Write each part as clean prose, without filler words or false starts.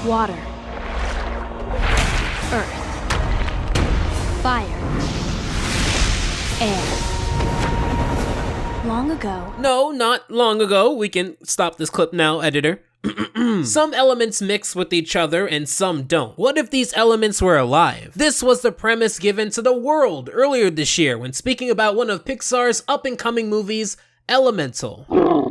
Water. Earth. Fire. Air. Long ago. No, not long ago. We can stop this clip now, editor. Some elements mix with each other and some don't. What if these elements were alive? This was the premise given to the world earlier this year when speaking about one of Pixar's up-and-coming movies, Elemental.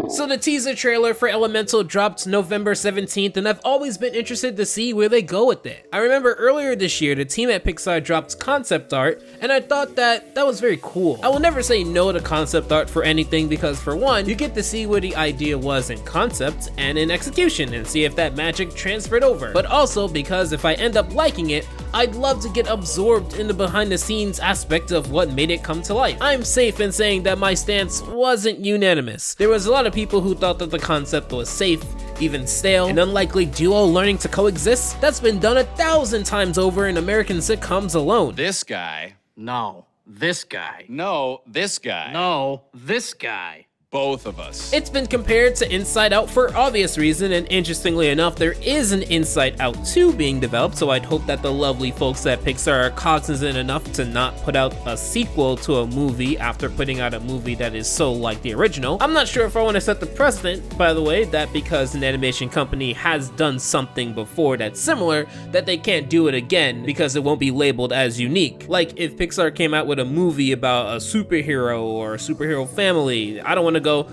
So the teaser trailer for Elemental dropped November 17th, and I've always been interested to see where they go with it. I remember earlier this year, the team at Pixar dropped concept art, and I thought that was very cool. I will never say no to concept art for anything because for one, you get to see where the idea was in concept and in execution and see if that magic transferred over. But also because if I end up liking it, I'd love to get absorbed in the behind the scenes aspect of what made it come to life. I'm safe in saying that my stance wasn't unanimous. There was a lot of people who thought that the concept was safe, even stale, an unlikely duo learning to coexist. That's been done 1,000 times over in American sitcoms alone. This guy. No, this guy. No, this guy. No, this guy. Both of us. It's been compared to Inside Out for obvious reason, and interestingly enough, there is an Inside Out 2 being developed, so I'd hope that the lovely folks at Pixar are cognizant enough to not put out a sequel to a movie after putting out a movie that is so like the original. I'm not sure if I want to set the precedent, by the way, that because an animation company has done something before that's similar, that they can't do it again because it won't be labeled as unique. Like if Pixar came out with a movie about a superhero or a superhero family, I don't want to go,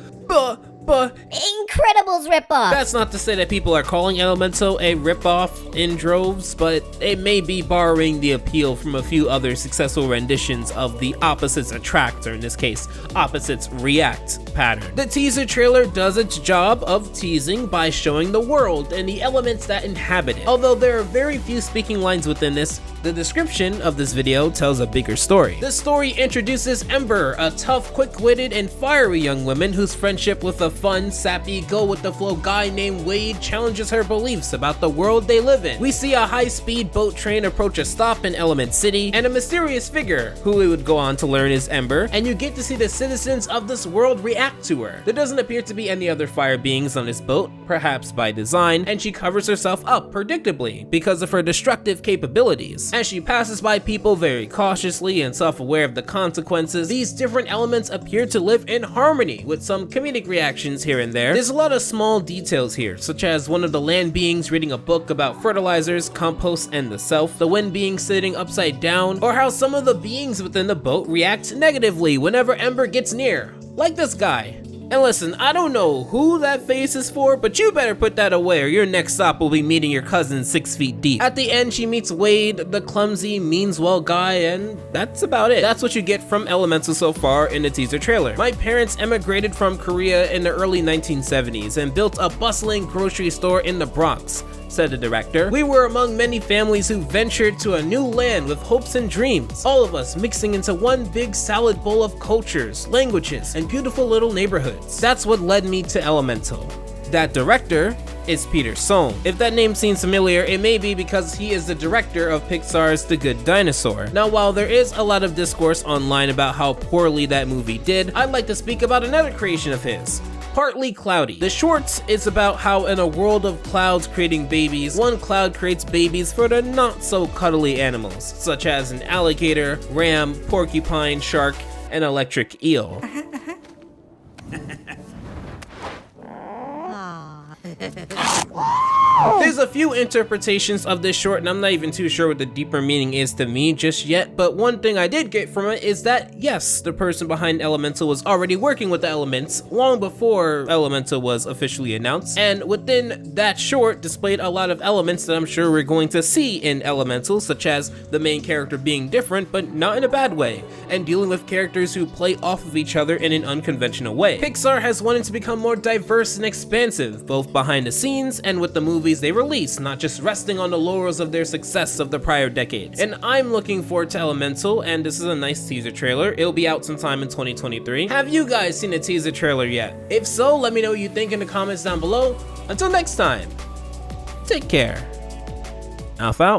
but Incredibles ripoff! That's not to say that people are calling Elemental a ripoff in droves, but it may be borrowing the appeal from a few other successful renditions of the opposites attract, or in this case, opposites react pattern. The teaser trailer does its job of teasing by showing the world and the elements that inhabit it. Although there are very few speaking lines within this, the description of this video tells a bigger story. The story introduces Ember, a tough, quick-witted, and fiery young woman whose friendship with a fun, sappy, go-with-the-flow guy named Wade challenges her beliefs about the world they live in. We see a high-speed boat train approach a stop in Element City, and a mysterious figure, who we would go on to learn is Ember, and you get to see the citizens of this world react to her. There doesn't appear to be any other fire beings on this boat, perhaps by design, and she covers herself up predictably because of her destructive capabilities. As she passes by people very cautiously and self-aware of the consequences, these different elements appear to live in harmony with some comedic reactions here and there. There's a lot of small details here, such as one of the land beings reading a book about fertilizers, compost, and the self, the wind being sitting upside down, or how some of the beings within the boat react negatively whenever Ember gets near, like this guy. And listen, I don't know who that face is for, but you better put that away or your next stop will be meeting your cousin 6 feet deep. At the end, she meets Wade, the clumsy, means-well guy, and that's about it. That's what you get from Elemental so far in the teaser trailer. My parents emigrated from Korea in the early 1970s and built a bustling grocery store in the Bronx, said the director. We were among many families who ventured to a new land with hopes and dreams, all of us mixing into one big salad bowl of cultures, languages, and beautiful little neighborhoods. That's what led me to Elemental. That director is Peter Sohn. If that name seems familiar, it may be because he is the director of Pixar's The Good Dinosaur. Now, while there is a lot of discourse online about how poorly that movie did, I'd like to speak about another creation of his, Partly Cloudy. The short is about how in a world of clouds creating babies, one cloud creates babies for the not so cuddly animals, such as an alligator, ram, porcupine, shark, and electric eel. There's a few interpretations of this short, and I'm not even too sure what the deeper meaning is to me just yet, but one thing I did get from it is that, yes, the person behind Elemental was already working with the elements long before Elemental was officially announced, and within that short displayed a lot of elements that I'm sure we're going to see in Elemental, such as the main character being different, but not in a bad way, and dealing with characters who play off of each other in an unconventional way. Pixar has wanted to become more diverse and expansive, both behind the scenes and with the movies they release, not just resting on the laurels of their success of the prior decades. And I'm looking forward to Elemental, and this is a nice teaser trailer. It'll be out sometime in 2023. Have you guys seen the teaser trailer yet? If so, let me know what you think in the comments down below. Until next time, take care. Alpha out.